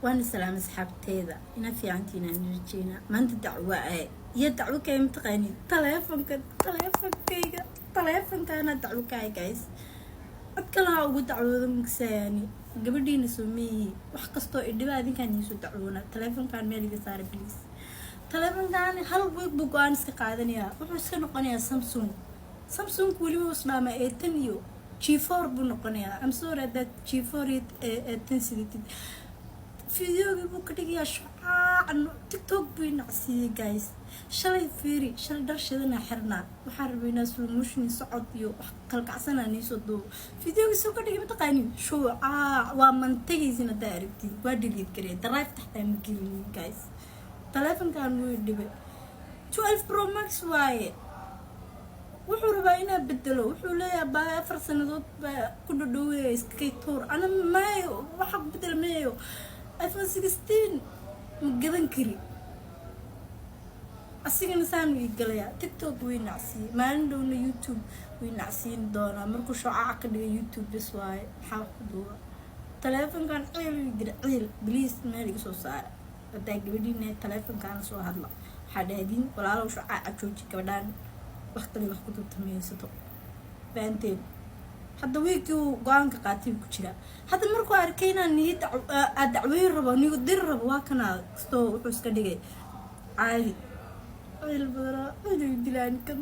وانا سلام اصحابتيدا انا في عندنا نرجينا ما انت دعوه يا دعوه كاي متقاني تليفون كان دعوه كاي جايز adkala ugu dacwoodo mugsaani gabadhiina Soomaaliya wax kasto idhiba adinkan isu dacwoona taleefankan meel iga saar please taleefankan hal week buu go'aan iska qaadanaya wuxuu iska noqonayaa Samsung wali uu islaama A10 iyo G4 buu noqonayaa I'm sorry that G4 A10 sidii فيديو بوكتي شعاع تيك توك بينعسي جايز شلي فيري شل درش هذا حرنا وحرب ناس المشني صعد يو قلق عسنا نيسودو فيديو سوكتي بتقاني شو ومن تجيزنا دايركتي وادي اللي تكري درايف تحت المكين جايز تلفون كان ويدبي 12 برو ماكس واي wuxuu rabaa inaa bedelo wuxuu leeyahay baa 4 sanadood ku dhadhoweey skater ana maayo waxa bedel maayo iPhone 16 ma gadan kari asigana saan uu galaya TikTok way nacsi maalin dhowna YouTube way nacsiin doona markuu shaaca ka dhigay YouTube bas waay xaqdo taleefankan ciil please meel iga soo saar hadaa gabadhiina taleefankan soo hadla xadaadin walaalow shaaca jooji gabadhan waqtiga wax ku dubtameysato baanteen hadda weekii go'aanka qaatay ku jira hadda markuu arkayna niyad dacweyn rabo nigu dir rabo waa kana soo wuxuu iska dhigay caadi ilbara dilaan kan